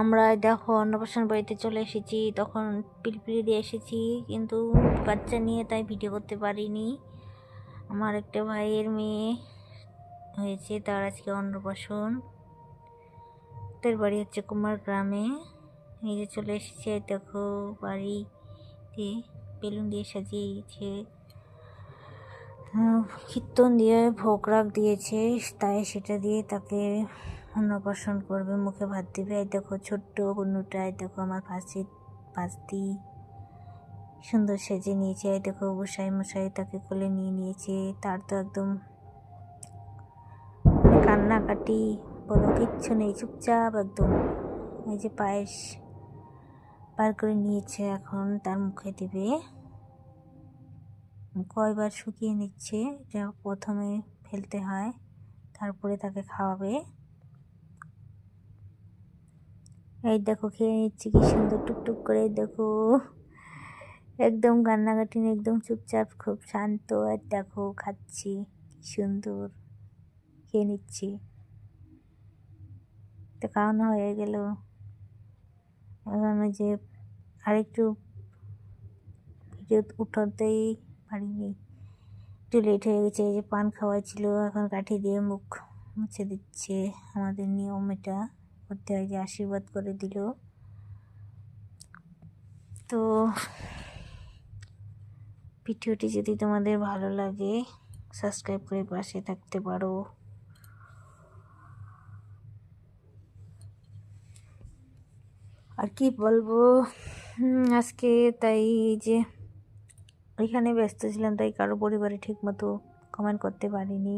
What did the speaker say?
আমরা দেখো অন্নপ্রাশন বাড়িতে চলে এসেছি। তখন পিলপিলি দিয়ে এসেছি, কিন্তু বাচ্চা নিয়ে তাই ভিডিও করতে পারিনি। আমার একটা ভাইয়ের মেয়ে হয়েছে, তার আজকে অন্নপ্রাশন। তার বাড়ি হচ্ছে কুমার গ্রামে। এই যে চলে এসেছে, দেখো বাড়িতে বেলুন দিয়ে সাজিয়েছে, কীর্তন দিয়ে ভোগ রাগ দিয়েছে, তাই সেটা দিয়ে তাকে অন্নপ্রাশন করবে, মুখে ভাত দেবে। এই দেখো ছোট্ট বনুটায়, দেখো আমার ভাস্তি সুন্দর সেজে নিয়েছে। এই দেখো গোসাই মশাই তাকে কোলে নিয়ে নিয়েছে। তার তো একদম কান্নাকাটি বলো কিচ্ছু নেই, চুপচাপ একদম। এই যে পায়েস বার করে নিয়েছে, এখন তার মুখে দেবে। কয়বার শুকিয়ে নিচ্ছে, যা প্রথমে ফেলতে হয়, তারপরে তাকে খাওয়াবে। এই দেখো খেয়ে নিচ্ছে কি সুন্দর টুকটুক করে, দেখো একদম কান্নাকাটি নেই, একদম চুপচাপ, খুব শান্ত। আর দেখো খাচ্ছি কি সুন্দর খেয়ে নিচ্ছি। তো খাওয়ানো হয়ে গেল। এখন ওই যে আরেকটু ভিডিও উঠাতেই পারিনি, একটু লেট হয়ে গেছে। এই যে পান খাওয়াইছিল, এখন কাঠি দিয়ে মুখ মুছে দিচ্ছে। আমাদের নিয়ম এটা করতে হয়, যে আশীর্বাদ করে দিল। তো ভিডিওটি যদি তোমাদের ভালো লাগে, সাবস্ক্রাইব করে পাশে থাকতে পারো। আর কি বলবো, আজকে তাই যে ওইখানে ব্যস্ত ছিলাম, তাই কারো পরিবারে ঠিক মতো কমেন্ট করতে পারিনি।